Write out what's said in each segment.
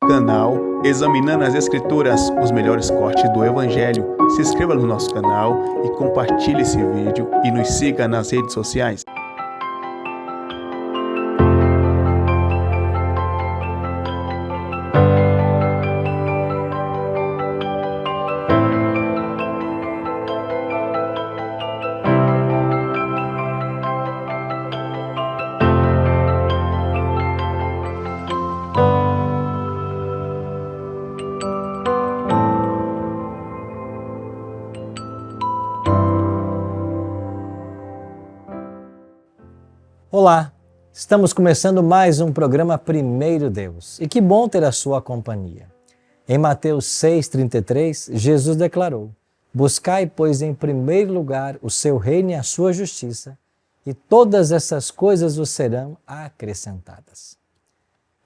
canal Examinando as Escrituras, os melhores cortes do Evangelho. Se inscreva no nosso canal e compartilhe esse vídeo e nos siga nas redes sociais. Olá, estamos começando mais um programa Primeiro Deus e que bom ter a sua companhia. Em Mateus 6,33, Jesus declarou: buscai, pois, em primeiro lugar o seu reino e a sua justiça, e todas essas coisas vos serão acrescentadas.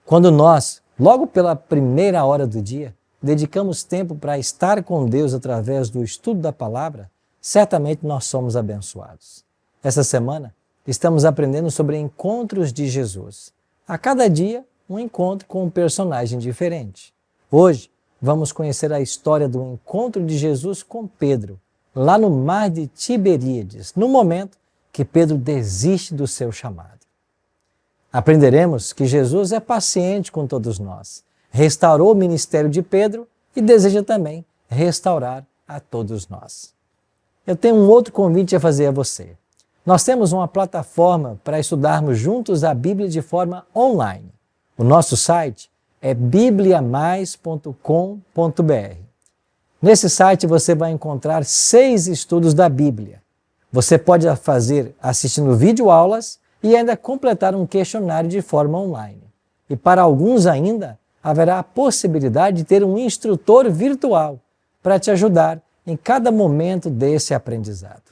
Quando nós, logo pela primeira hora do dia, dedicamos tempo para estar com Deus através do estudo da palavra, certamente nós somos abençoados. Essa semana, estamos aprendendo sobre encontros de Jesus. A cada dia, um encontro com um personagem diferente. Hoje, vamos conhecer a história do encontro de Jesus com Pedro, lá no mar de Tiberíades, no momento que Pedro desiste do seu chamado. Aprenderemos que Jesus é paciente com todos nós, restaurou o ministério de Pedro e deseja também restaurar a todos nós. Eu tenho um outro convite a fazer a você. Nós temos uma plataforma para estudarmos juntos a Bíblia de forma online. O nosso site é bibliamais.com.br. Nesse site você vai encontrar 6 estudos da Bíblia. Você pode fazer assistindo videoaulas e ainda completar um questionário de forma online. E para alguns ainda, haverá a possibilidade de ter um instrutor virtual para te ajudar em cada momento desse aprendizado.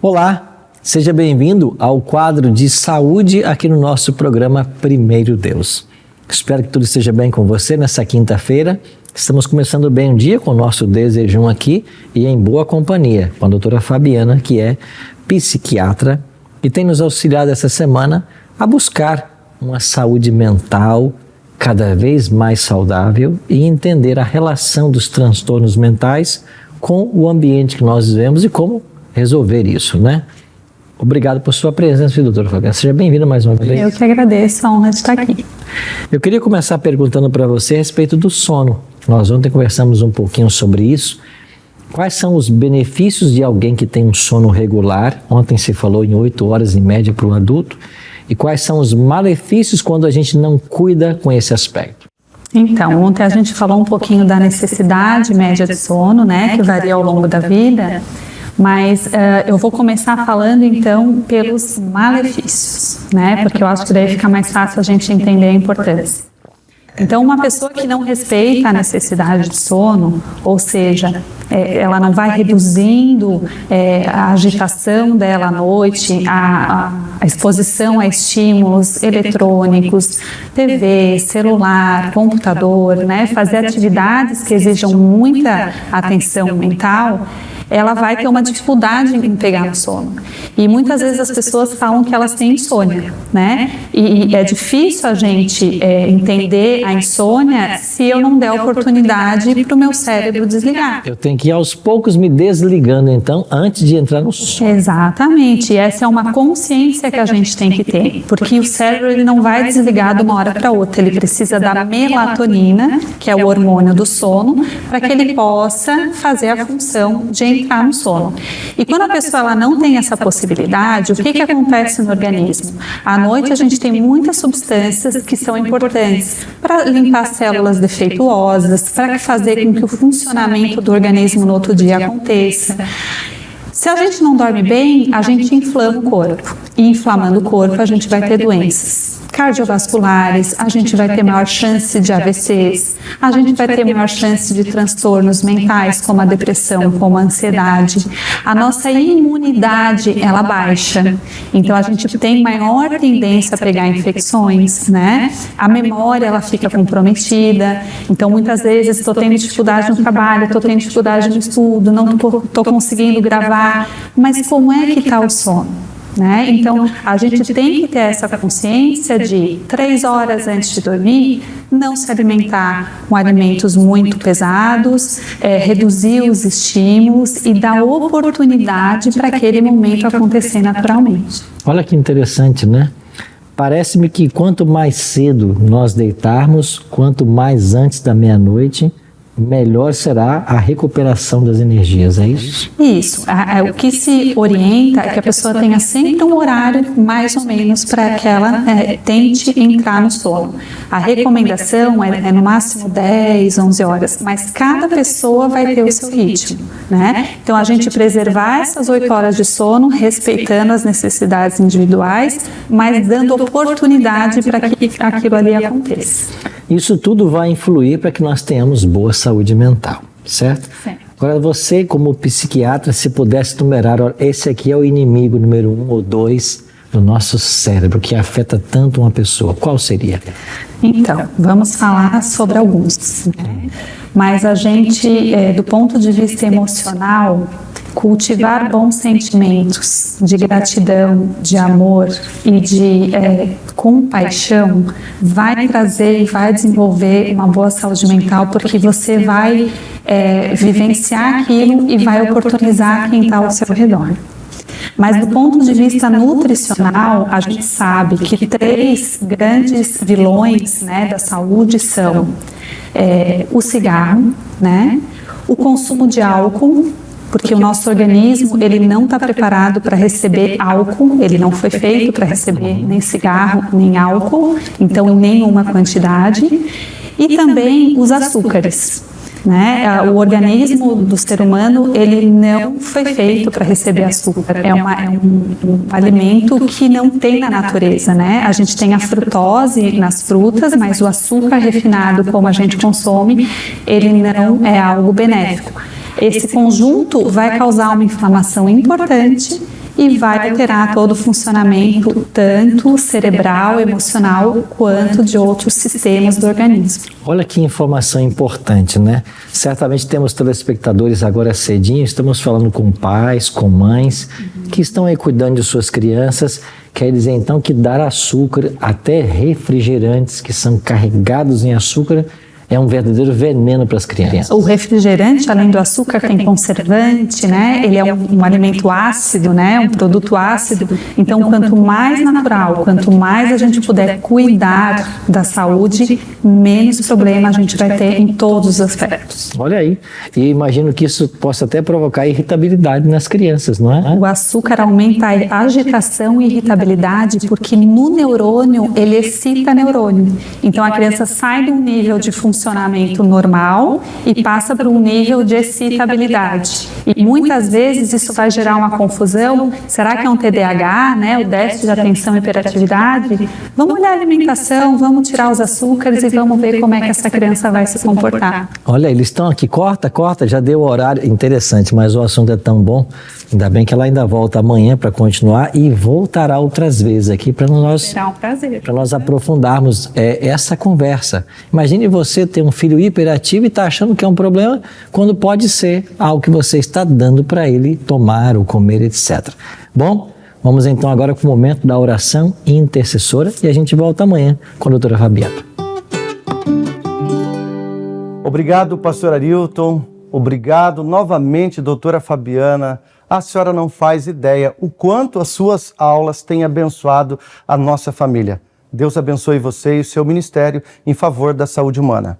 Olá, seja bem-vindo ao quadro de saúde aqui no nosso programa Primeiro Deus. Espero que tudo esteja bem com você nessa quinta-feira. Estamos começando bem o dia com o nosso desejum aqui e em boa companhia com a doutora Fabiana, que é psiquiatra e tem nos auxiliado essa semana a buscar uma saúde mental cada vez mais saudável e entender a relação dos transtornos mentais com o ambiente que nós vivemos e como resolver isso, né? Obrigado por sua presença, doutora Fabiana. Seja bem-vinda mais uma vez. Eu que agradeço a honra de estar aqui. Eu queria começar perguntando para você a respeito do sono. Nós ontem conversamos um pouquinho sobre isso. Quais são os benefícios de alguém que tem um sono regular? Ontem se falou em 8 horas em média para o adulto. E quais são os malefícios quando a gente não cuida com esse aspecto? Então, ontem a gente falou um pouquinho da necessidade média de sono, né, que varia ao longo da vida. Mas eu vou começar falando então pelos malefícios, né? Porque eu acho que daí fica mais fácil a gente entender a importância. Então, uma pessoa que não respeita a necessidade de sono, ou seja, ela não vai reduzindo a agitação dela à noite, a exposição a estímulos eletrônicos, TV, celular, computador, né? Fazer atividades que exijam muita atenção mental, ela vai ter uma dificuldade em pegar no sono. E muitas vezes as pessoas falam que elas têm insônia, né? E é difícil a gente entender a insônia se eu não der oportunidade para o meu cérebro desligar. Eu tenho que ir aos poucos me desligando, então, antes de entrar no sono. Exatamente. E essa é uma consciência que a gente tem que ter. Porque o cérebro ele não vai desligar de uma hora para outra. Ele precisa da melatonina, que é o hormônio do sono, para que ele possa fazer a função de entrar no sono. E quando a pessoa ela não tem essa possibilidade, o que acontece no organismo? À noite a gente tem muitas substâncias que são importantes para limpar células defeituosas, para fazer com que o funcionamento do organismo no outro dia aconteça. Se a gente não dorme bem, a gente inflama o corpo. E inflamando o corpo, a gente vai ter doenças cardiovasculares, a gente vai ter maior chance de AVCs, a gente vai ter maior chance de transtornos mentais, como a depressão, como a ansiedade. A nossa imunidade, ela baixa. Então, a gente tem maior tendência a pegar infecções, né? A memória, ela fica comprometida. Então, muitas vezes, estou tendo dificuldade no trabalho, estou tendo dificuldade no estudo, não estou conseguindo gravar. Mas como é que está o sono? né? Então, a gente tem que ter essa consciência de 3 horas antes de dormir, não se alimentar com alimentos muito pesados, reduzir os estímulos e dar oportunidade para aquele momento acontecer naturalmente. Olha que interessante, né? Parece-me que quanto mais cedo nós deitarmos, quanto mais antes da meia-noite, melhor será a recuperação das energias, é isso? Isso. O que se orienta é que a pessoa tenha sempre um horário mais ou menos para que ela tente entrar no sono. A recomendação é no máximo 10, 11 horas, mas cada pessoa vai ter o seu ritmo, né? Então, a gente preservar essas 8 horas de sono, respeitando as necessidades individuais, mas dando oportunidade para que aquilo ali aconteça. Isso tudo vai influir para que nós tenhamos boa saúde mental, certo? Certo. Agora, você como psiquiatra, se pudesse numerar, esse aqui é o inimigo número 1 ou 2 do nosso cérebro, que afeta tanto uma pessoa, qual seria? Então, vamos falar sobre alguns, né? Mas a gente, do ponto de vista emocional, cultivar bons sentimentos de gratidão, de amor e de compaixão vai trazer e vai desenvolver uma boa saúde mental, porque você vai vivenciar aquilo e vai oportunizar quem está ao seu redor. Mas do ponto de vista nutricional, a gente sabe que 3 grandes vilões, né, da saúde são o cigarro, né, o consumo de álcool, porque o nosso organismo ele não está preparado para receber álcool, ele não foi feito para receber nem cigarro, nem álcool, então em nenhuma quantidade, e também os açúcares. Né? O organismo do ser humano ele não foi feito para receber açúcar, é um alimento que não tem na natureza, né? A gente tem a frutose nas frutas, mas o açúcar refinado como a gente consome, ele não é algo benéfico. Esse conjunto vai causar uma inflamação importante e vai alterar todo o funcionamento, tanto cerebral, emocional, quanto de outros sistemas do organismo. Olha que informação importante, né? Certamente temos telespectadores agora cedinho, estamos falando com pais, com mães, que estão aí cuidando de suas crianças. Quer dizer, então, que dar açúcar, até refrigerantes que são carregados em açúcar, é um verdadeiro veneno para as crianças. O refrigerante, além do açúcar, tem conservante, né? Ele é um alimento ácido, né? Um produto ácido. Então, quanto mais natural, quanto mais a gente puder cuidar da saúde, menos problema a gente vai ter em todos os aspectos. Olha aí. E imagino que isso possa até provocar irritabilidade nas crianças, não é? O açúcar aumenta a agitação e irritabilidade porque no neurônio ele excita neurônio. Então, a criança sai de um nível de funcionamento normal e passa para um nível de excitabilidade. E muitas vezes isso vai gerar uma confusão. Será que é um TDAH, né? O déficit de atenção e hiperatividade? Vamos olhar a alimentação, vamos tirar os açúcares e vamos ver como é que essa criança vai se comportar. Olha, eles estão aqui, corta, já deu o horário, interessante, mas o assunto é tão bom, ainda bem que ela ainda volta amanhã para continuar e voltará outras vezes aqui para nós, será um prazer, para nós aprofundarmos essa conversa. Imagine você ter um filho hiperativo e está achando que é um problema, quando pode ser algo que você está dando para ele tomar ou comer, etc. Bom, vamos então agora para o momento da oração intercessora e a gente volta amanhã com a doutora Fabiana. Obrigado, pastor Arilton. Obrigado novamente, doutora Fabiana. A senhora não faz ideia o quanto as suas aulas têm abençoado a nossa família. Deus abençoe você e o seu ministério em favor da saúde humana.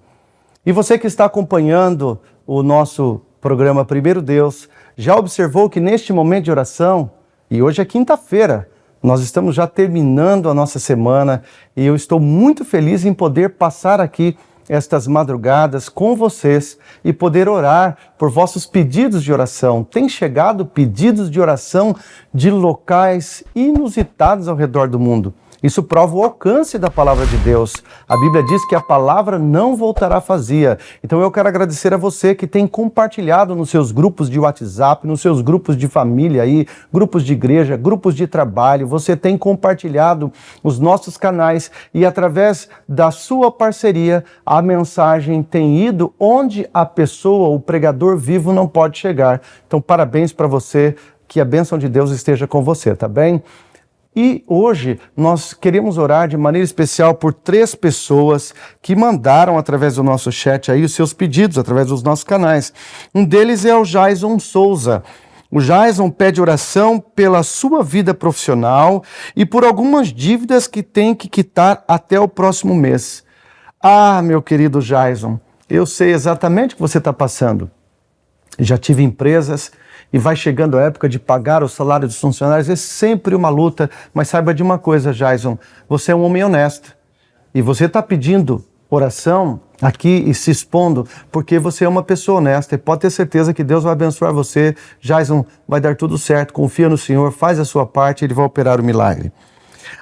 E você que está acompanhando o nosso programa Primeiro Deus, já observou que neste momento de oração, e hoje é quinta-feira, nós estamos já terminando a nossa semana e eu estou muito feliz em poder passar aqui estas madrugadas com vocês e poder orar por vossos pedidos de oração. Tem chegado pedidos de oração de locais inusitados ao redor do mundo. Isso prova o alcance da palavra de Deus. A Bíblia diz que a palavra não voltará vazia. Então eu quero agradecer a você que tem compartilhado nos seus grupos de WhatsApp, nos seus grupos de família aí, grupos de igreja, grupos de trabalho. Você tem compartilhado os nossos canais e através da sua parceria a mensagem tem ido onde a pessoa, o pregador vivo não pode chegar. Então parabéns para você. Que a bênção de Deus esteja com você, tá bem? E hoje nós queremos orar de maneira especial por 3 pessoas que mandaram através do nosso chat aí os seus pedidos, através dos nossos canais. Um deles é o Jason Souza. O Jason pede oração pela sua vida profissional e por algumas dívidas que tem que quitar até o próximo mês. Ah, meu querido Jason, eu sei exatamente o que você está passando. Já tive empresas e vai chegando a época de pagar o salário dos funcionários, é sempre uma luta, mas saiba de uma coisa, Jason, você é um homem honesto e você está pedindo oração aqui e se expondo porque você é uma pessoa honesta e pode ter certeza que Deus vai abençoar você. Jason, vai dar tudo certo, confia no Senhor, faz a sua parte, Ele vai operar o milagre.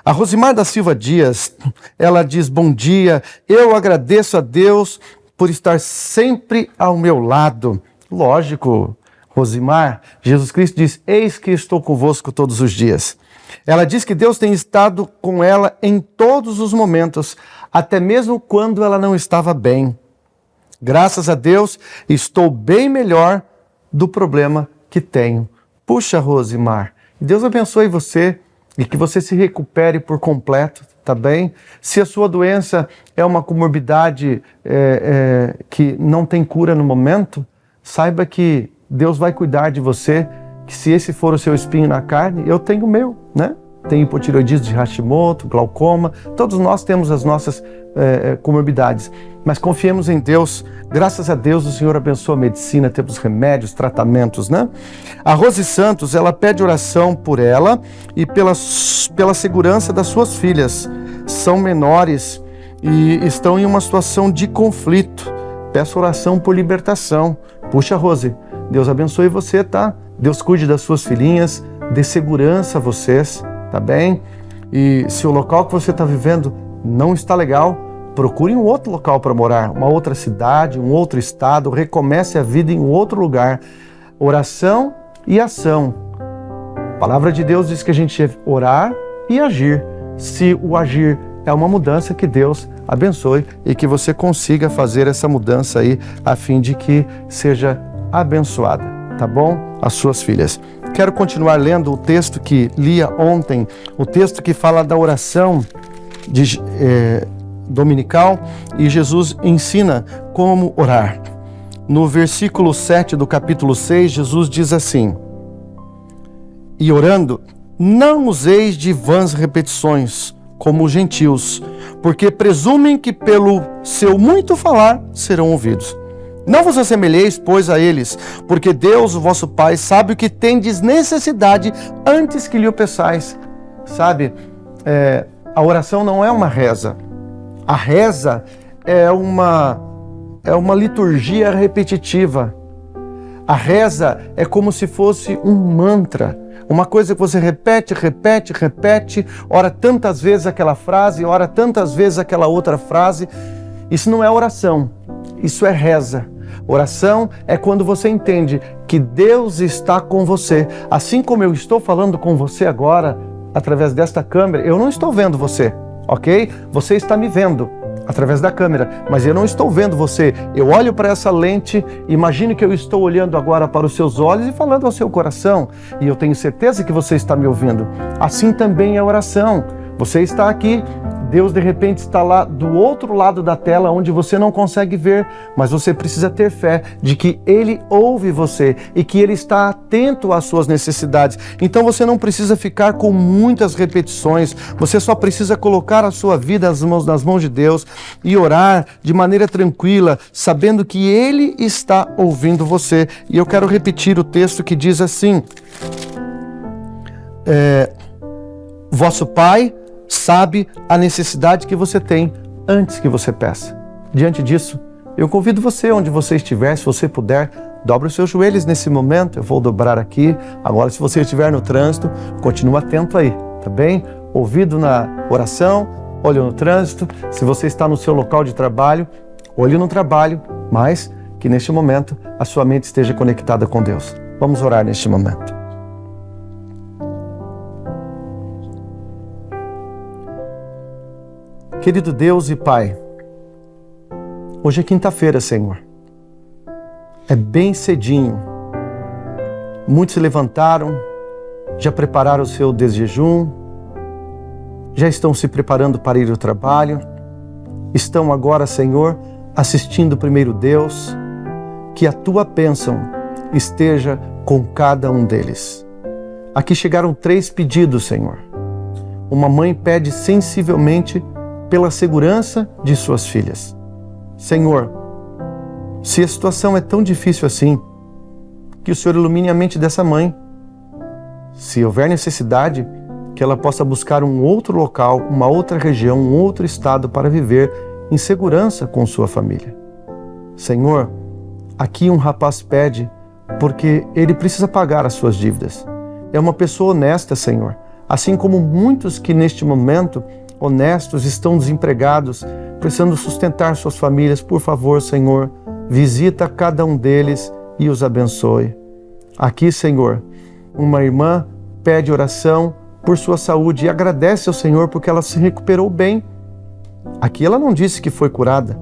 A Rosimar da Silva Dias, ela diz: bom dia, eu agradeço a Deus por estar sempre ao meu lado. Lógico, Rosimar, Jesus Cristo diz: eis que estou convosco todos os dias. Ela diz que Deus tem estado com ela em todos os momentos, até mesmo quando ela não estava bem. Graças a Deus, estou bem melhor do problema que tenho. Puxa, Rosimar, Deus abençoe você e que você se recupere por completo, tá bem? Se a sua doença é uma comorbidade que não tem cura no momento, saiba que Deus vai cuidar de você, que se esse for o seu espinho na carne, eu tenho o meu, né? Tem hipotireoidismo de Hashimoto, glaucoma, todos nós temos as nossas comorbidades, mas confiemos em Deus. Graças a Deus o Senhor abençoa a medicina, temos remédios, tratamentos, né? A Rose Santos, ela pede oração por ela e pela segurança das suas filhas. São menores e estão em uma situação de conflito. Peço oração por libertação. Puxa, Rose, Deus abençoe você, tá? Deus cuide das suas filhinhas, dê segurança a vocês, tá bem? E se o local que você está vivendo não está legal, procure um outro local para morar, uma outra cidade, um outro estado, recomece a vida em outro lugar. Oração e ação. A palavra de Deus diz que a gente deve orar e agir. Se o agir é uma mudança, que Deus abençoe e que você consiga fazer essa mudança aí, a fim de que seja abençoada, tá bom? As suas filhas. Quero continuar lendo o texto que lia ontem, o texto que fala da oração dominical, e Jesus ensina como orar. No versículo 7 do capítulo 6, Jesus diz assim: e orando, não useis de vãs repetições, como os gentios, porque presumem que pelo seu muito falar serão ouvidos. Não vos assemelheis, pois, a eles, porque Deus, o vosso Pai, sabe o que tendes necessidade antes que lhe o peçais. Sabe, a oração não é uma reza. A reza é uma liturgia repetitiva. A reza é como se fosse um mantra, uma coisa que você repete, ora tantas vezes aquela frase, ora tantas vezes aquela outra frase. Isso não é oração, isso é reza. Oração é quando você entende que Deus está com você. Assim como eu estou falando com você agora, através desta câmera, eu não estou vendo você, ok? Você está me vendo através da câmera, mas eu não estou vendo você. Eu olho para essa lente, imagine que eu estou olhando agora para os seus olhos e falando ao seu coração, e eu tenho certeza que você está me ouvindo. Assim também é a oração. Você está aqui, Deus de repente está lá do outro lado da tela, onde você não consegue ver, mas você precisa ter fé de que Ele ouve você e que Ele está atento às suas necessidades. Então você não precisa ficar com muitas repetições, você só precisa colocar a sua vida nas mãos de Deus e orar de maneira tranquila, sabendo que Ele está ouvindo você. E eu quero repetir o texto que diz assim: vosso Pai sabe a necessidade que você tem antes que você peça. Diante disso, eu convido você, onde você estiver, se você puder, dobre os seus joelhos nesse momento. Eu vou dobrar aqui. Agora, se você estiver no trânsito, continua atento aí, tá bem? Ouvido na oração, olho no trânsito. Se você está no seu local de trabalho, olho no trabalho, mas que neste momento a sua mente esteja conectada com Deus. Vamos orar neste momento. Querido Deus e Pai, hoje é quinta-feira, Senhor. É bem cedinho. Muitos se levantaram, já prepararam o seu desjejum, já estão se preparando para ir ao trabalho, estão agora, Senhor, assistindo primeiro Deus, que a Tua bênção esteja com cada um deles. Aqui chegaram 3 pedidos, Senhor. Uma mãe pede sensivelmente pela segurança de suas filhas. Senhor, se a situação é tão difícil assim, que o Senhor ilumine a mente dessa mãe. Se houver necessidade, que ela possa buscar um outro local, uma outra região, um outro estado para viver em segurança com sua família. Senhor, aqui um rapaz pede porque ele precisa pagar as suas dívidas. É uma pessoa honesta, Senhor, assim como muitos que neste momento honestos estão desempregados, precisando sustentar suas famílias. Por favor, Senhor, visita cada um deles e os abençoe. Aqui, Senhor, uma irmã pede oração por sua saúde e agradece ao Senhor porque ela se recuperou bem. Aqui ela não disse que foi curada.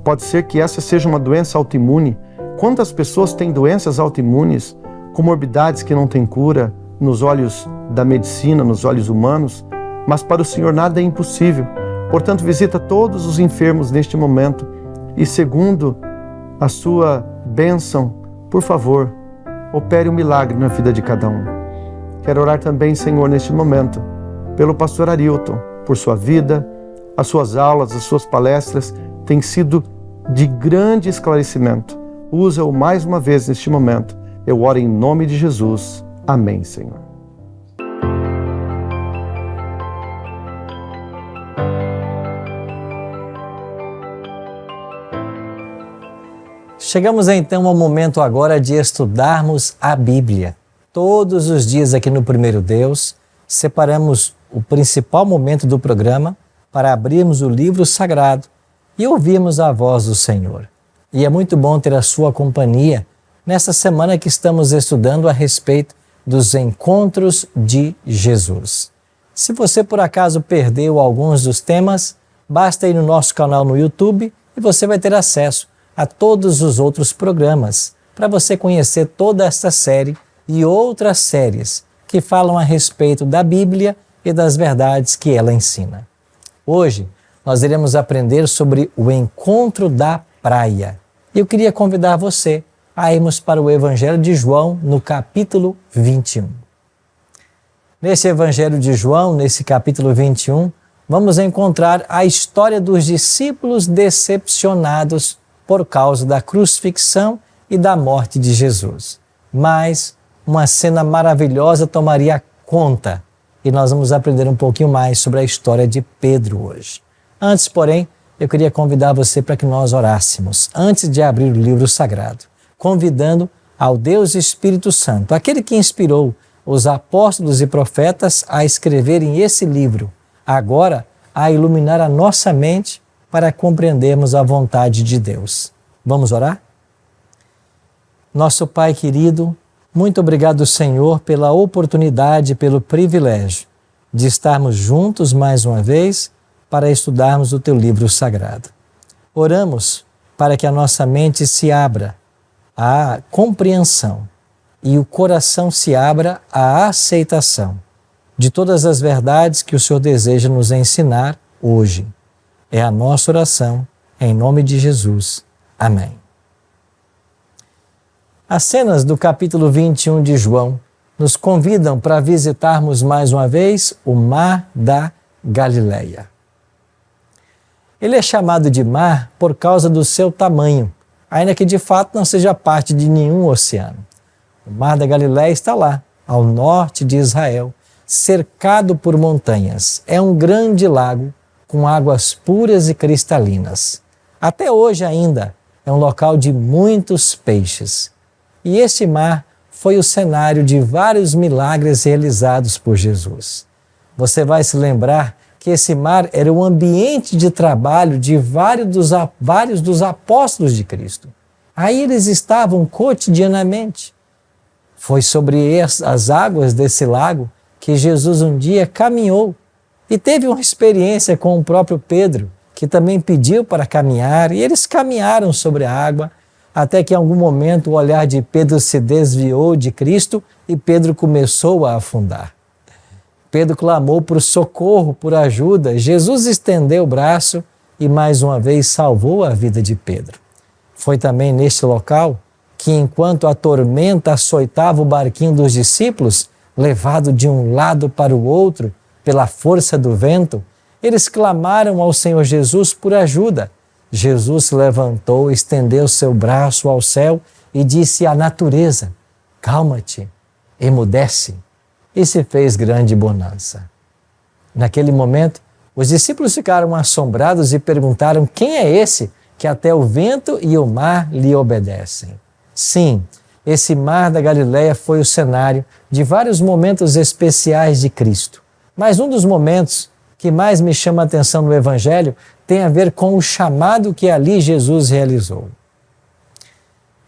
Pode ser que essa seja uma doença autoimune. Quantas pessoas têm doenças autoimunes, comorbidades que não têm cura nos olhos da medicina, nos olhos humanos, mas para o Senhor nada é impossível. Portanto, visita todos os enfermos neste momento e, segundo a sua bênção, por favor, opere um milagre na vida de cada um. Quero orar também, Senhor, neste momento, pelo pastor Arilton, por sua vida, as suas aulas, as suas palestras têm sido de grande esclarecimento. Usa-o mais uma vez neste momento. Eu oro em nome de Jesus. Amém, Senhor. Chegamos então ao momento agora de estudarmos a Bíblia. Todos os dias aqui no Primeiro Deus, separamos o principal momento do programa para abrirmos o livro sagrado e ouvirmos a voz do Senhor. E é muito bom ter a sua companhia nesta semana que estamos estudando a respeito dos encontros de Jesus. Se você por acaso perdeu alguns dos temas, basta ir no nosso canal no YouTube e você vai ter acesso a todos os outros programas para você conhecer toda esta série e outras séries que falam a respeito da Bíblia e das verdades que ela ensina. Hoje nós iremos aprender sobre o encontro da praia. Eu queria convidar você a irmos para o Evangelho de João no capítulo 21. Nesse Evangelho de João, nesse capítulo 21, vamos encontrar a história dos discípulos decepcionados por causa da crucifixão e da morte de Jesus. Mas uma cena maravilhosa tomaria conta e nós vamos aprender um pouquinho mais sobre a história de Pedro hoje. Antes, porém, eu queria convidar você para que nós orássemos, antes de abrir o livro sagrado, convidando ao Deus Espírito Santo, aquele que inspirou os apóstolos e profetas a escreverem esse livro, agora a iluminar a nossa mente para compreendermos a vontade de Deus. Vamos orar? Nosso Pai querido, muito obrigado, Senhor, pela oportunidade, pelo privilégio de estarmos juntos mais uma vez para estudarmos o Teu livro sagrado. Oramos para que a nossa mente se abra à compreensão e o coração se abra à aceitação de todas as verdades que o Senhor deseja nos ensinar hoje. É a nossa oração, em nome de Jesus. Amém. As cenas do capítulo 21 de João nos convidam para visitarmos mais uma vez o Mar da Galileia. Ele é chamado de mar por causa do seu tamanho, ainda que de fato não seja parte de nenhum oceano. O Mar da Galileia está lá, ao norte de Israel, cercado por montanhas. É um grande lago com águas puras e cristalinas. Até hoje ainda é um local de muitos peixes. E este mar foi o cenário de vários milagres realizados por Jesus. Você vai se lembrar que esse mar era o ambiente de trabalho de vários dos apóstolos de Cristo. Aí eles estavam cotidianamente. Foi sobre as águas desse lago que Jesus um dia caminhou e teve uma experiência com o próprio Pedro, que também pediu para caminhar, e eles caminharam sobre a água, até que em algum momento o olhar de Pedro se desviou de Cristo e Pedro começou a afundar. Pedro clamou por socorro, por ajuda. Jesus estendeu o braço e mais uma vez salvou a vida de Pedro. Foi também neste local que, enquanto a tormenta açoitava o barquinho dos discípulos, levado de um lado para o outro pela força do vento, eles clamaram ao Senhor Jesus por ajuda. Jesus se levantou, estendeu seu braço ao céu e disse à natureza: calma-te, emudece. E se fez grande bonança. Naquele momento, os discípulos ficaram assombrados e perguntaram: quem é esse que até o vento e o mar lhe obedecem? Sim, esse mar da Galileia foi o cenário de vários momentos especiais de Cristo. Mas um dos momentos que mais me chama a atenção no Evangelho tem a ver com o chamado que ali Jesus realizou.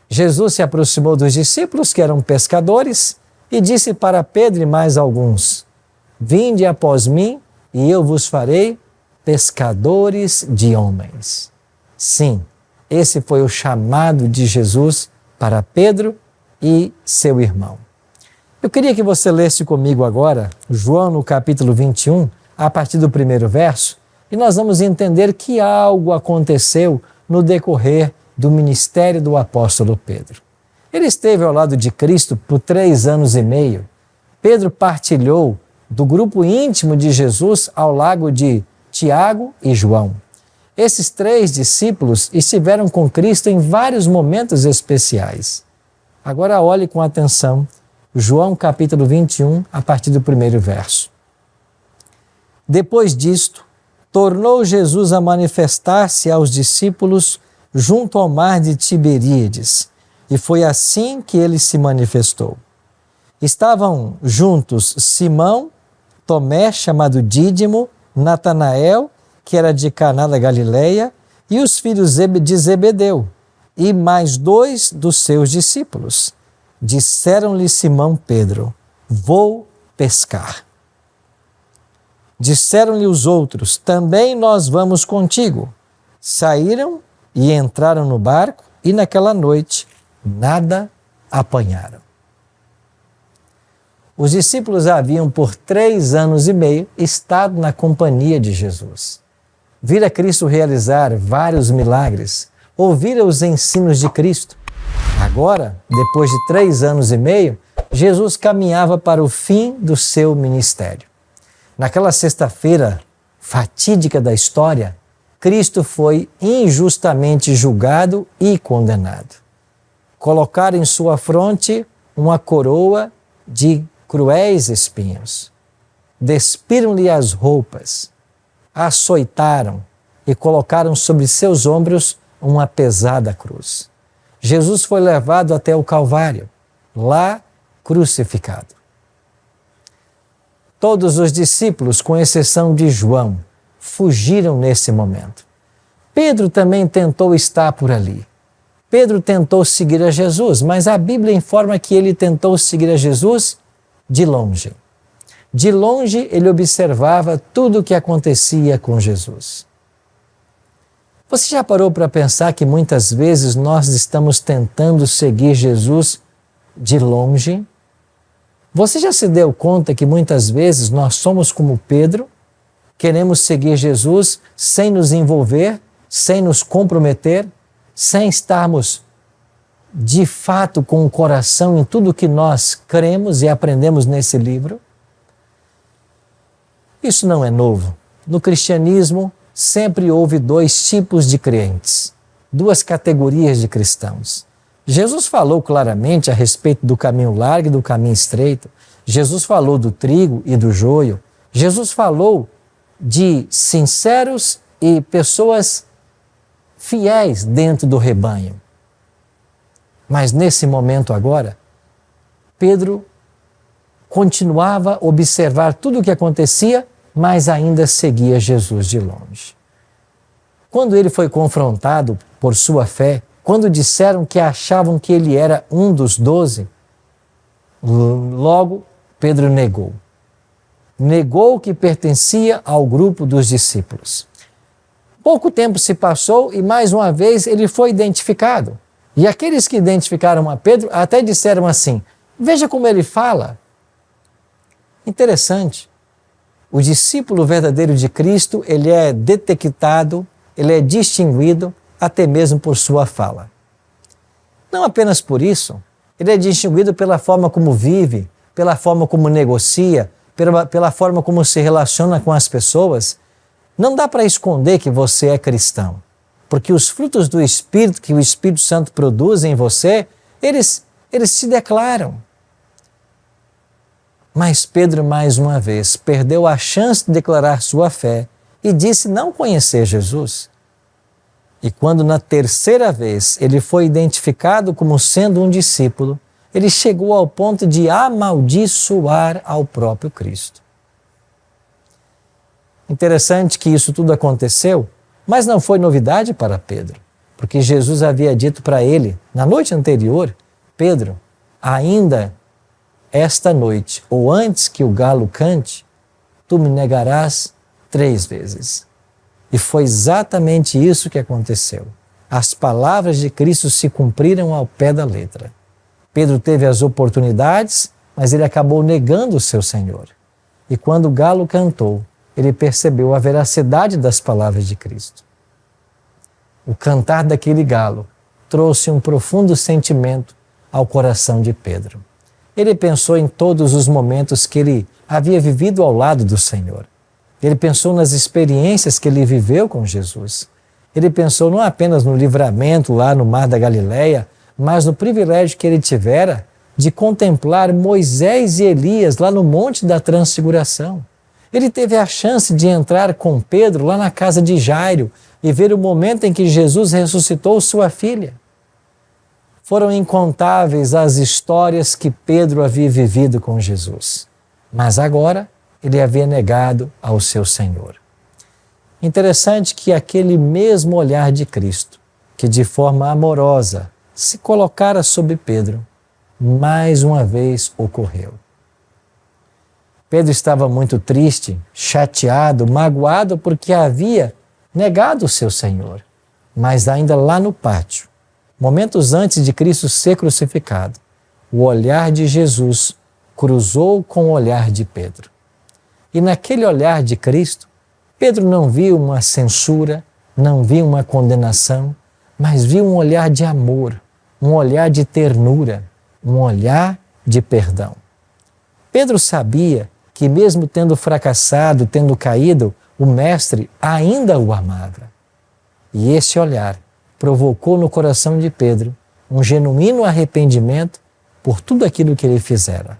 Jesus se aproximou dos discípulos, que eram pescadores, e disse para Pedro e mais alguns: vinde após mim e eu vos farei pescadores de homens. Sim, esse foi o chamado de Jesus para Pedro e seu irmão. Eu queria que você lesse comigo agora João no capítulo 21, a partir do primeiro verso, e nós vamos entender que algo aconteceu no decorrer do ministério do apóstolo Pedro. Ele esteve ao lado de Cristo por 3 anos e meio. Pedro partilhou do grupo íntimo de Jesus ao lado de Tiago e João. Esses 3 discípulos estiveram com Cristo em vários momentos especiais. Agora olhe com atenção João capítulo 21, a partir do primeiro verso. Depois disto, tornou Jesus a manifestar-se aos discípulos junto ao mar de Tiberíades, e foi assim que ele se manifestou. Estavam juntos Simão, Tomé, chamado Dídimo, Natanael, que era de Caná da Galileia, e os filhos de Zebedeu, e mais 2 dos seus discípulos. Disseram-lhe Simão Pedro: vou pescar. Disseram-lhe os outros: também nós vamos contigo. Saíram e entraram no barco, e naquela noite nada apanharam. Os discípulos haviam por 3 anos e meio estado na companhia de Jesus. Vira Cristo realizar vários milagres, ouvira os ensinos de Cristo. Agora, depois de 3 anos e meio, Jesus caminhava para o fim do seu ministério. Naquela sexta-feira fatídica da história, Cristo foi injustamente julgado e condenado. Colocaram em sua fronte uma coroa de cruéis espinhos. Despiram-lhe as roupas, açoitaram e colocaram sobre seus ombros uma pesada cruz. Jesus foi levado até o Calvário, lá crucificado. Todos os discípulos, com exceção de João, fugiram nesse momento. Pedro também tentou estar por ali. Pedro tentou seguir a Jesus, mas a Bíblia informa que ele tentou seguir a Jesus de longe. De longe ele observava tudo o que acontecia com Jesus. Você já parou para pensar que muitas vezes nós estamos tentando seguir Jesus de longe? Você já se deu conta que muitas vezes nós somos como Pedro, queremos seguir Jesus sem nos envolver, sem nos comprometer, sem estarmos de fato com o coração em tudo que nós cremos e aprendemos nesse livro? Isso não é novo. No cristianismo, sempre houve 2 tipos de crentes, 2 categorias de cristãos. Jesus falou claramente a respeito do caminho largo e do caminho estreito. Jesus falou do trigo e do joio. Jesus falou de sinceros e pessoas fiéis dentro do rebanho. Mas nesse momento agora, Pedro continuava a observar tudo o que acontecia, mas ainda seguia Jesus de longe. Quando ele foi confrontado por sua fé, quando disseram que achavam que ele era um dos 12, logo Pedro negou. Negou que pertencia ao grupo dos discípulos. Pouco tempo se passou e mais uma vez ele foi identificado. E aqueles que identificaram a Pedro até disseram assim: veja como ele fala. Interessante. O discípulo verdadeiro de Cristo, ele é detectado, ele é distinguido até mesmo por sua fala. Não apenas por isso, ele é distinguido pela forma como vive, pela forma como negocia, pela forma como se relaciona com as pessoas. Não dá para esconder que você é cristão, porque os frutos do Espírito que o Espírito Santo produz em você, eles se declaram. Mas Pedro, mais uma vez, perdeu a chance de declarar sua fé e disse não conhecer Jesus. E quando na terceira vez ele foi identificado como sendo um discípulo, ele chegou ao ponto de amaldiçoar ao próprio Cristo. Interessante que isso tudo aconteceu, mas não foi novidade para Pedro, porque Jesus havia dito para ele, na noite anterior, Pedro, ainda esta noite, ou antes que o galo cante, tu me negarás 3 vezes. E foi exatamente isso que aconteceu. As palavras de Cristo se cumpriram ao pé da letra. Pedro teve as oportunidades, mas ele acabou negando o seu Senhor. E quando o galo cantou, ele percebeu a veracidade das palavras de Cristo. O cantar daquele galo trouxe um profundo sentimento ao coração de Pedro. Ele pensou em todos os momentos que ele havia vivido ao lado do Senhor. Ele pensou nas experiências que ele viveu com Jesus. Ele pensou não apenas no livramento lá no Mar da Galileia, mas no privilégio que ele tivera de contemplar Moisés e Elias lá no Monte da Transfiguração. Ele teve a chance de entrar com Pedro lá na casa de Jairo e ver o momento em que Jesus ressuscitou sua filha. Foram incontáveis as histórias que Pedro havia vivido com Jesus, mas agora ele havia negado ao seu Senhor. Interessante que aquele mesmo olhar de Cristo, que de forma amorosa se colocara sobre Pedro, mais uma vez ocorreu. Pedro estava muito triste, chateado, magoado porque havia negado o seu Senhor, mas ainda lá no pátio, momentos antes de Cristo ser crucificado, o olhar de Jesus cruzou com o olhar de Pedro. E naquele olhar de Cristo, Pedro não viu uma censura, não viu uma condenação, mas viu um olhar de amor, um olhar de ternura, um olhar de perdão. Pedro sabia que mesmo tendo fracassado, tendo caído, o Mestre ainda o amava. E esse olhar provocou no coração de Pedro um genuíno arrependimento por tudo aquilo que ele fizera.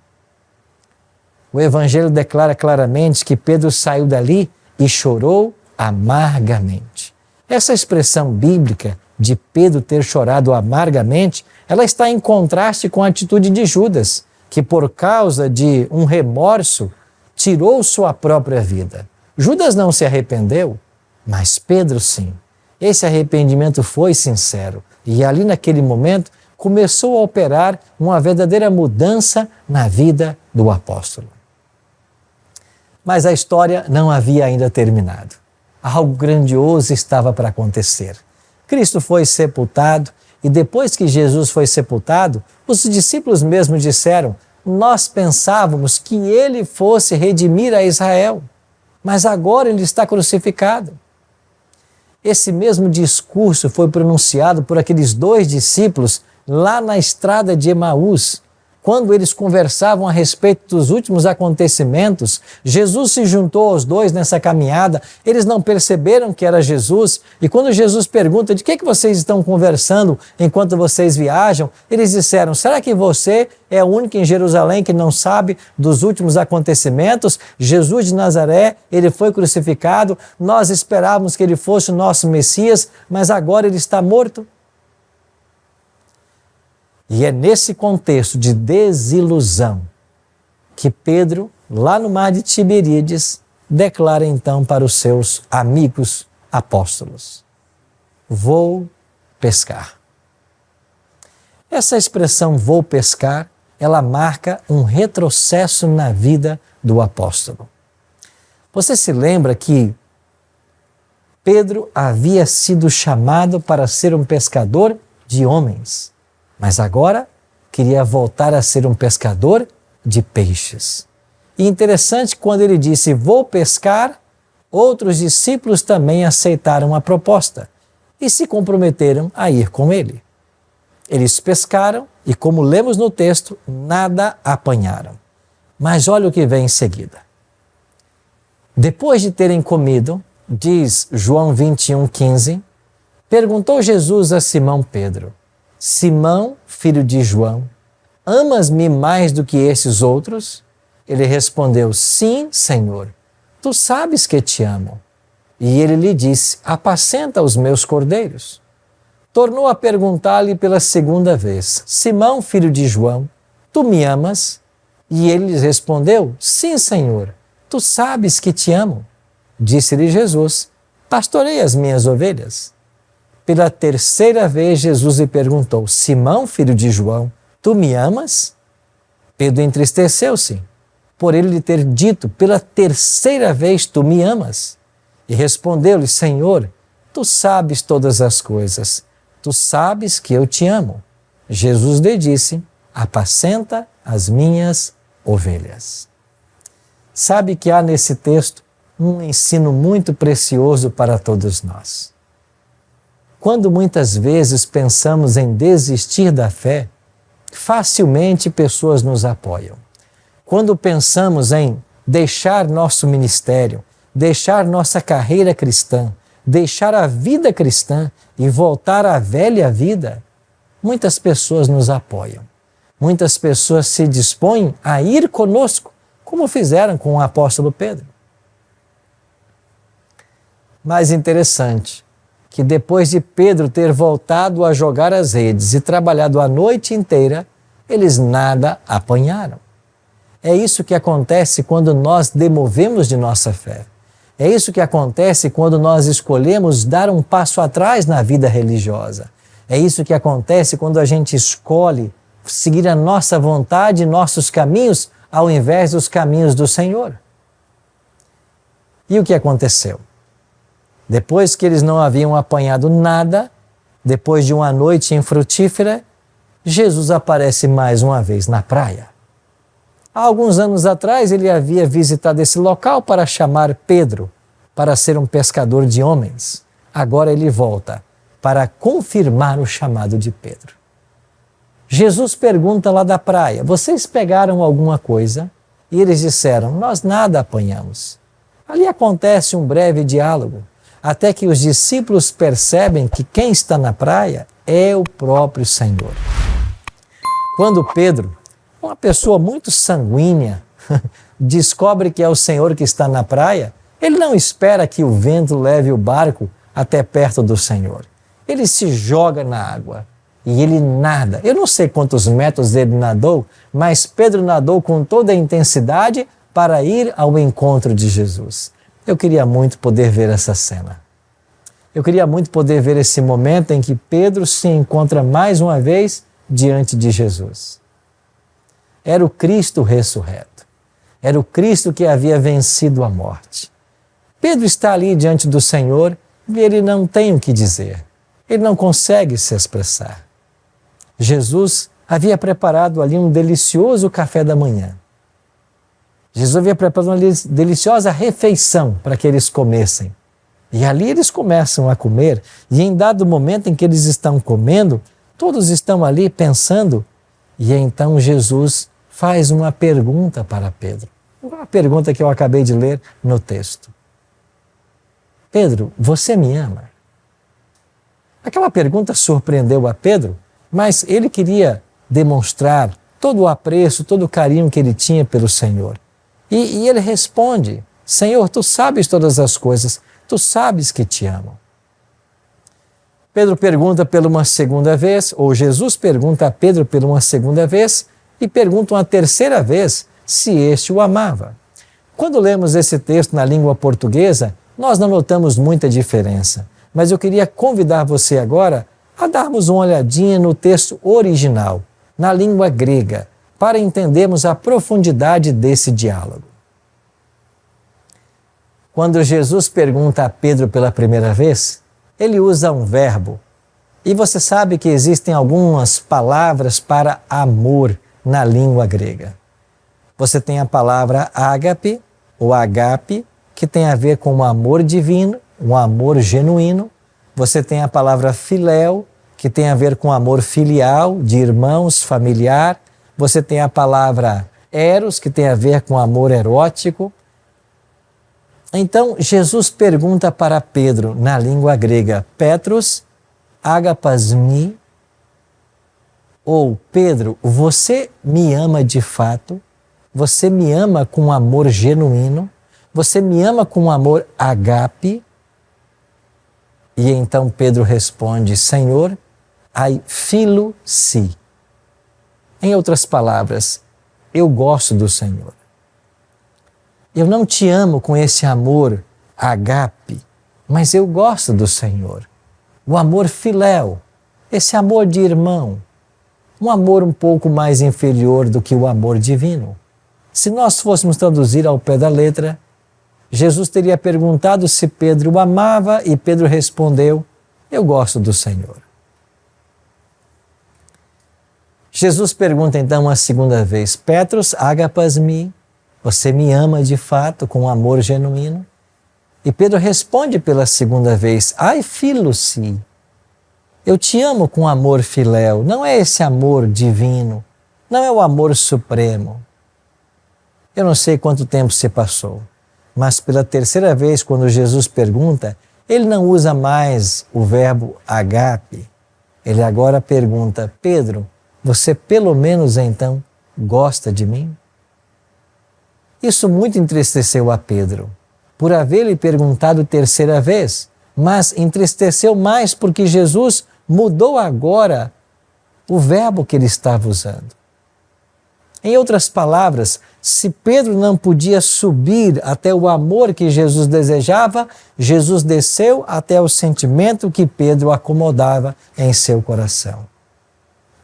O Evangelho declara claramente que Pedro saiu dali e chorou amargamente. Essa expressão bíblica de Pedro ter chorado amargamente, ela está em contraste com a atitude de Judas, que por causa de um remorso tirou sua própria vida. Judas não se arrependeu, mas Pedro sim. Esse arrependimento foi sincero e ali naquele momento começou a operar uma verdadeira mudança na vida do apóstolo. Mas a história não havia ainda terminado. Algo grandioso estava para acontecer. Cristo foi sepultado e depois que Jesus foi sepultado, os discípulos mesmo disseram: nós pensávamos que ele fosse redimir a Israel, mas agora ele está crucificado. Esse mesmo discurso foi pronunciado por aqueles 2 discípulos lá na estrada de Emaús. Quando eles conversavam a respeito dos últimos acontecimentos, Jesus se juntou aos 2 nessa caminhada, eles não perceberam que era Jesus, e quando Jesus pergunta de que vocês estão conversando enquanto vocês viajam, eles disseram: será que você é o único em Jerusalém que não sabe dos últimos acontecimentos? Jesus de Nazaré, ele foi crucificado, nós esperávamos que ele fosse o nosso Messias, mas agora ele está morto. E é nesse contexto de desilusão que Pedro, lá no mar de Tiberíades, declara então para os seus amigos apóstolos: vou pescar. Essa expressão vou pescar, ela marca um retrocesso na vida do apóstolo. Você se lembra que Pedro havia sido chamado para ser um pescador de homens, mas agora queria voltar a ser um pescador de peixes. E interessante, quando ele disse, vou pescar, outros discípulos também aceitaram a proposta e se comprometeram a ir com ele. Eles pescaram e, como lemos no texto, nada apanharam. Mas olha o que vem em seguida. Depois de terem comido, diz João 21:15, perguntou Jesus a Simão Pedro, Simão, filho de João, amas-me mais do que esses outros? Ele respondeu, sim, Senhor, tu sabes que te amo. E ele lhe disse, apacenta os meus cordeiros. Tornou a perguntar-lhe pela segunda vez, Simão, filho de João, tu me amas? E ele lhes respondeu, sim, Senhor, tu sabes que te amo. Disse-lhe Jesus, pastorei as minhas ovelhas. Pela terceira vez Jesus lhe perguntou, Simão, filho de João, tu me amas? Pedro entristeceu-se, por ele lhe ter dito pela terceira vez, tu me amas? E respondeu-lhe, Senhor, tu sabes todas as coisas, tu sabes que eu te amo. Jesus lhe disse, apacenta as minhas ovelhas. Sabe que há nesse texto um ensino muito precioso para todos nós. Quando muitas vezes pensamos em desistir da fé, facilmente pessoas nos apoiam. Quando pensamos em deixar nosso ministério, deixar nossa carreira cristã, deixar a vida cristã e voltar à velha vida, muitas pessoas nos apoiam. Muitas pessoas se dispõem a ir conosco, como fizeram com o apóstolo Pedro. Mais interessante, que depois de Pedro ter voltado a jogar as redes e trabalhado a noite inteira, eles nada apanharam. É isso que acontece quando nós demovemos de nossa fé. É isso que acontece quando nós escolhemos dar um passo atrás na vida religiosa. É isso que acontece quando a gente escolhe seguir a nossa vontade e nossos caminhos ao invés dos caminhos do Senhor. E o que aconteceu? Depois que eles não haviam apanhado nada, depois de uma noite infrutífera, Jesus aparece mais uma vez na praia. Há alguns anos atrás, ele havia visitado esse local para chamar Pedro para ser um pescador de homens. Agora ele volta para confirmar o chamado de Pedro. Jesus pergunta lá da praia, vocês pegaram alguma coisa? E eles disseram, nós nada apanhamos. Ali acontece um breve diálogo, até que os discípulos percebem que quem está na praia é o próprio Senhor. Quando Pedro, uma pessoa muito sanguínea, descobre que é o Senhor que está na praia, ele não espera que o vento leve o barco até perto do Senhor. Ele se joga na água e ele nada. Eu não sei quantos metros ele nadou, mas Pedro nadou com toda a intensidade para ir ao encontro de Jesus. Eu queria muito poder ver essa cena. Eu queria muito poder ver esse momento em que Pedro se encontra mais uma vez diante de Jesus. Era o Cristo ressurreto. Era o Cristo que havia vencido a morte. Pedro está ali diante do Senhor e ele não tem o que dizer. Ele não consegue se expressar. Jesus havia preparado ali um delicioso café da manhã. Jesus havia preparado uma deliciosa refeição para que eles comessem. E ali eles começam a comer, e em dado momento em que eles estão comendo, todos estão ali pensando, e então Jesus faz uma pergunta para Pedro. Uma pergunta que eu acabei de ler no texto. Pedro, você me ama? Aquela pergunta surpreendeu a Pedro, mas ele queria demonstrar todo o apreço, todo o carinho que ele tinha pelo Senhor. E ele responde, Senhor, tu sabes todas as coisas, tu sabes que te amo. Pedro pergunta pela uma segunda vez, ou Jesus pergunta a Pedro pela uma segunda vez, e pergunta uma terceira vez se este o amava. Quando lemos esse texto na língua portuguesa, nós não notamos muita diferença, mas eu queria convidar você agora a darmos uma olhadinha no texto original, na língua grega, para entendermos a profundidade desse diálogo. Quando Jesus pergunta a Pedro pela primeira vez, ele usa um verbo. E você sabe que existem algumas palavras para amor na língua grega. Você tem a palavra ágape, ou agape, que tem a ver com o amor divino, um amor genuíno. Você tem a palavra filéu, que tem a ver com amor filial, de irmãos, familiar. Você tem a palavra eros, que tem a ver com amor erótico. Então, Jesus pergunta para Pedro, na língua grega, Petros, agapasmi, ou Pedro, você me ama de fato? Você me ama com amor genuíno? Você me ama com amor agape? E então Pedro responde, Senhor, ai filo si. Em outras palavras, eu gosto do Senhor. Eu não te amo com esse amor agape, mas eu gosto do Senhor. O amor filéu, esse amor de irmão, um amor um pouco mais inferior do que o amor divino. Se nós fôssemos traduzir ao pé da letra, Jesus teria perguntado se Pedro o amava e Pedro respondeu, eu gosto do Senhor. Jesus pergunta então a segunda vez, Petros agapasmi, você me ama de fato com amor genuíno? E Pedro responde pela segunda vez, ai filo si, eu te amo com amor filéu, não é esse amor divino, não é o amor supremo. Eu não sei quanto tempo se passou, mas pela terceira vez quando Jesus pergunta, ele não usa mais o verbo agape, ele agora pergunta, Pedro, você pelo menos então gosta de mim? Isso muito entristeceu a Pedro, por haver-lhe perguntado terceira vez, mas entristeceu mais porque Jesus mudou agora o verbo que ele estava usando. Em outras palavras, se Pedro não podia subir até o amor que Jesus desejava, Jesus desceu até o sentimento que Pedro acomodava em seu coração.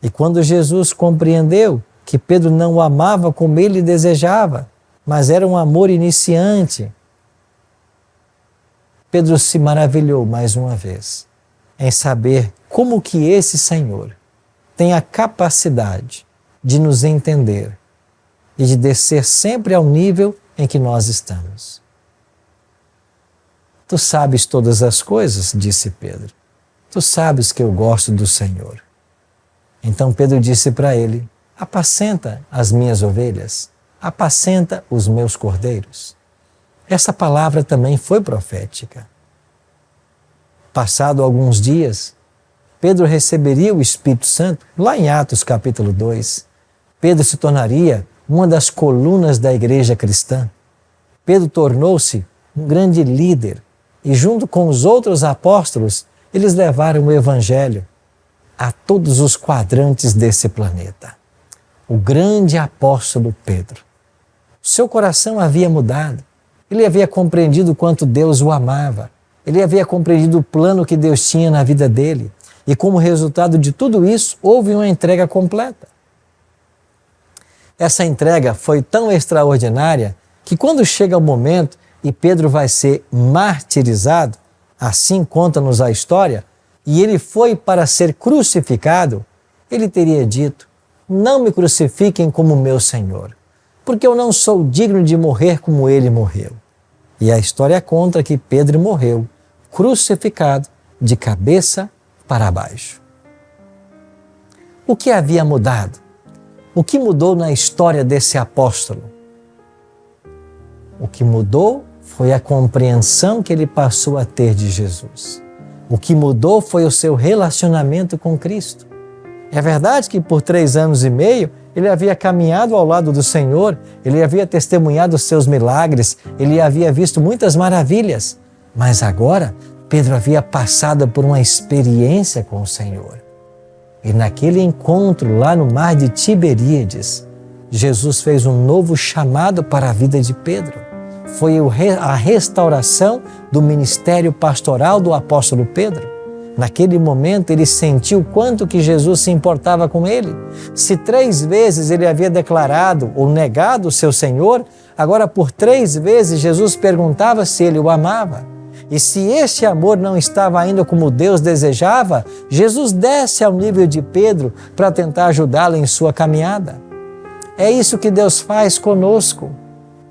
E quando Jesus compreendeu que Pedro não o amava como ele desejava, mas era um amor iniciante, Pedro se maravilhou mais uma vez em saber como que esse Senhor tem a capacidade de nos entender e de descer sempre ao nível em que nós estamos. Tu sabes todas as coisas, disse Pedro. Tu sabes que eu gosto do Senhor. Então Pedro disse para ele, apacenta as minhas ovelhas, apacenta os meus cordeiros. Essa palavra também foi profética. Passado alguns dias, Pedro receberia o Espírito Santo, lá em Atos capítulo 2. Pedro se tornaria uma das colunas da igreja cristã. Pedro tornou-se um grande líder e junto com os outros apóstolos, eles levaram o Evangelho a todos os quadrantes desse planeta. O grande apóstolo Pedro. Seu coração havia mudado. Ele havia compreendido quanto Deus o amava. Ele havia compreendido o plano que Deus tinha na vida dele. E como resultado de tudo isso, houve uma entrega completa. Essa entrega foi tão extraordinária que quando chega o momento e Pedro vai ser martirizado, assim conta-nos a história, e ele foi para ser crucificado, ele teria dito, não me crucifiquem como meu Senhor, porque eu não sou digno de morrer como ele morreu. E a história conta que Pedro morreu, crucificado, de cabeça para baixo. O que havia mudado? O que mudou na história desse apóstolo? O que mudou foi a compreensão que ele passou a ter de Jesus. O que mudou foi o seu relacionamento com Cristo. É verdade que por 3 anos e meio ele havia caminhado ao lado do Senhor, ele havia testemunhado os seus milagres, ele havia visto muitas maravilhas, mas agora Pedro havia passado por uma experiência com o Senhor. E naquele encontro lá no mar de Tiberíades, Jesus fez um novo chamado para a vida de Pedro. Foi a restauração do ministério pastoral do apóstolo Pedro. Naquele momento ele sentiu quanto que Jesus se importava com ele. Se 3 vezes ele havia declarado ou negado o seu Senhor, agora por 3 vezes Jesus perguntava se ele o amava. E se esse amor não estava ainda como Deus desejava, Jesus desce ao nível de Pedro para tentar ajudá-lo em sua caminhada. É isso que Deus faz conosco.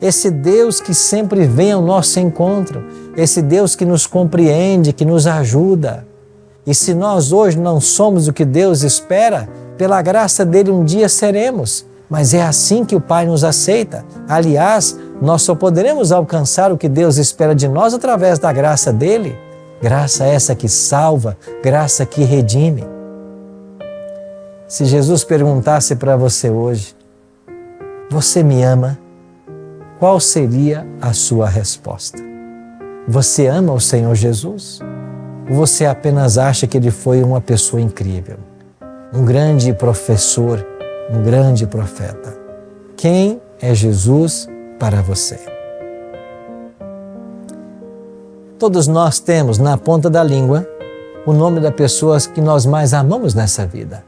Esse Deus que sempre vem ao nosso encontro, esse Deus que nos compreende, que nos ajuda. E se nós hoje não somos o que Deus espera, pela graça dele um dia seremos. Mas é assim que o Pai nos aceita. Aliás, nós só poderemos alcançar o que Deus espera de nós através da graça dele. Graça essa que salva, graça que redime. Se Jesus perguntasse para você hoje, você me ama? Qual seria a sua resposta? Você ama o Senhor Jesus? Ou você apenas acha que ele foi uma pessoa incrível? Um grande professor, um grande profeta? Quem é Jesus para você? Todos nós temos na ponta da língua o nome da pessoa que nós mais amamos nessa vida.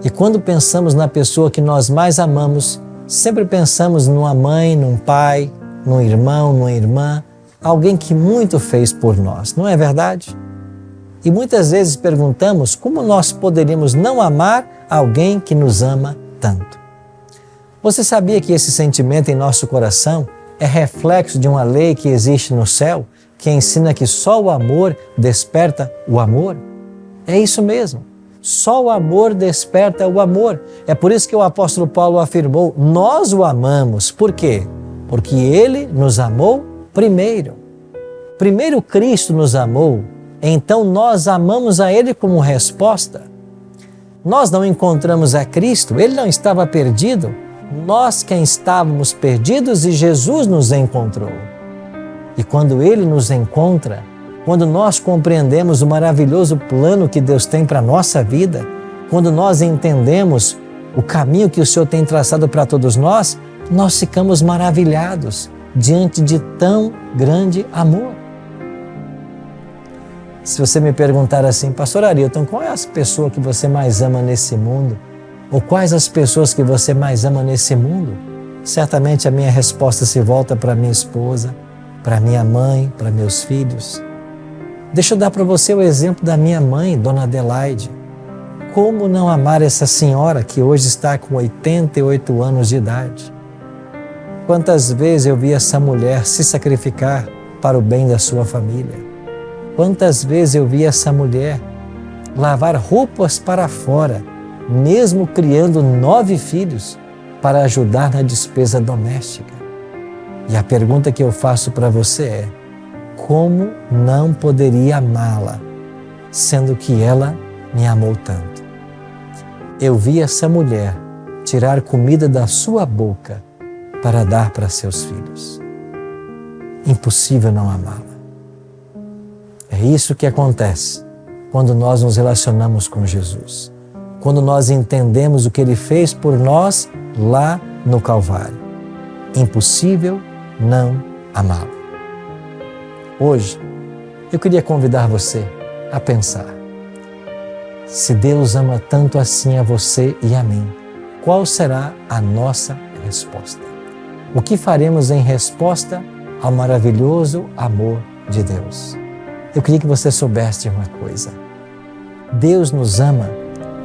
E quando pensamos na pessoa que nós mais amamos, sempre pensamos numa mãe, num pai, num irmão, numa irmã, alguém que muito fez por nós, não é verdade? E muitas vezes perguntamos como nós poderíamos não amar alguém que nos ama tanto. Você sabia que esse sentimento em nosso coração é reflexo de uma lei que existe no céu, que ensina que só o amor desperta o amor? É isso mesmo. Só o amor desperta o amor. É por isso que o apóstolo Paulo afirmou, nós o amamos. Por quê? Porque ele nos amou primeiro. Primeiro Cristo nos amou, então nós amamos a ele como resposta. Nós não encontramos a Cristo, ele não estava perdido. Nós quem estávamos perdidos e Jesus nos encontrou. E quando ele nos encontra, quando nós compreendemos o maravilhoso plano que Deus tem para a nossa vida, quando nós entendemos o caminho que o Senhor tem traçado para todos nós, nós ficamos maravilhados diante de tão grande amor. Se você me perguntar assim, pastor Arilton, qual é a pessoa que você mais ama nesse mundo? Ou quais as pessoas que você mais ama nesse mundo? Certamente a minha resposta se volta para minha esposa, para minha mãe, para meus filhos. Deixa eu dar para você o exemplo da minha mãe, Dona Adelaide. Como não amar essa senhora que hoje está com 88 anos de idade? Quantas vezes eu vi essa mulher se sacrificar para o bem da sua família? Quantas vezes eu vi essa mulher lavar roupas para fora, mesmo criando 9 filhos, para ajudar na despesa doméstica? E a pergunta que eu faço para você é, como não poderia amá-la, sendo que ela me amou tanto? Eu vi essa mulher tirar comida da sua boca para dar para seus filhos. Impossível não amá-la. É isso que acontece quando nós nos relacionamos com Jesus. Quando nós entendemos o que Ele fez por nós lá no Calvário. Impossível não amá-lo. Hoje, eu queria convidar você a pensar. Se Deus ama tanto assim a você e a mim, qual será a nossa resposta? O que faremos em resposta ao maravilhoso amor de Deus? Eu queria que você soubesse uma coisa. Deus nos ama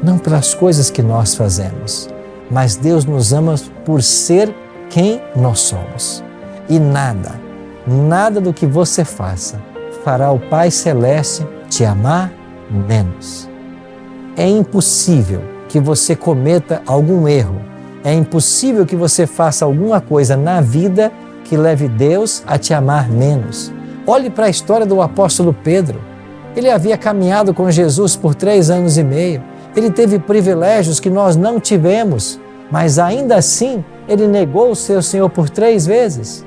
não pelas coisas que nós fazemos, mas Deus nos ama por ser quem nós somos. E nada do que você faça fará o Pai Celeste te amar menos. É impossível que você cometa algum erro. É impossível que você faça alguma coisa na vida que leve Deus a te amar menos. Olhe para a história do apóstolo Pedro. Ele havia caminhado com Jesus por 3 anos e meio. Ele teve privilégios que nós não tivemos, mas ainda assim ele negou o seu Senhor por 3 vezes.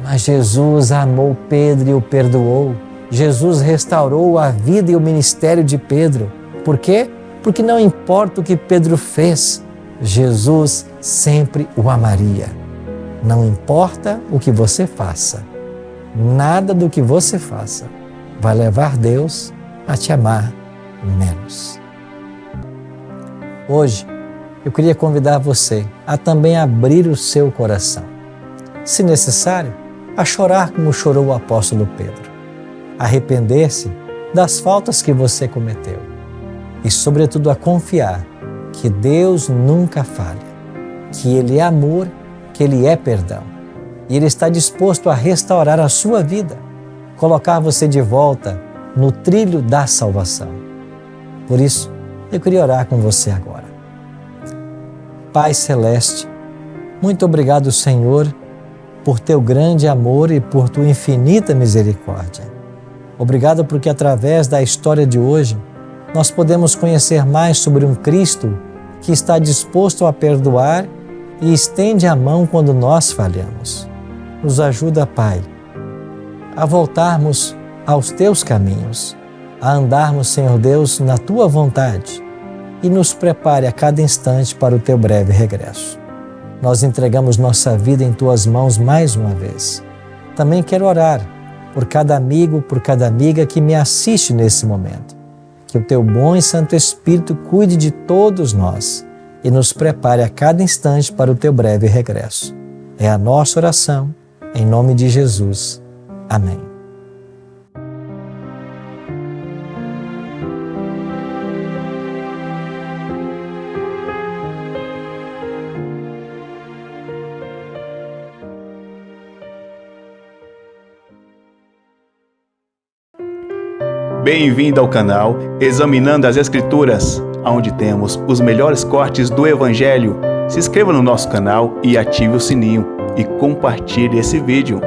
Mas Jesus amou Pedro e o perdoou. Jesus restaurou a vida e o ministério de Pedro. Por quê? Porque não importa o que Pedro fez, Jesus sempre o amaria. Não importa o que você faça, nada do que você faça vai levar Deus a te amar menos. Hoje, eu queria convidar você a também abrir o seu coração. Se necessário, a chorar como chorou o apóstolo Pedro. Arrepender-se das faltas que você cometeu. E, sobretudo, a confiar que Deus nunca falha. que Ele é amor, que Ele é perdão. E Ele está disposto a restaurar a sua vida, colocar você de volta no trilho da salvação. Por isso, eu queria orar com você agora. Pai Celeste, muito obrigado, Senhor, por Teu grande amor e por Tua infinita misericórdia. Obrigado porque através da história de hoje, nós podemos conhecer mais sobre um Cristo que está disposto a perdoar e estende a mão quando nós falhamos. Nos ajuda, Pai, a voltarmos aos Teus caminhos, a andarmos, Senhor Deus, na Tua vontade e nos prepare a cada instante para o Teu breve regresso. Nós entregamos nossa vida em Tuas mãos mais uma vez. Também quero orar por cada amigo, por cada amiga que me assiste nesse momento. Que o Teu bom e Santo Espírito cuide de todos nós e nos prepare a cada instante para o Teu breve regresso. É a nossa oração, em nome de Jesus. Amém. Bem-vindo ao canal Examinando as Escrituras, onde temos os melhores cortes do Evangelho. Se inscreva no nosso canal e ative o sininho e compartilhe esse vídeo.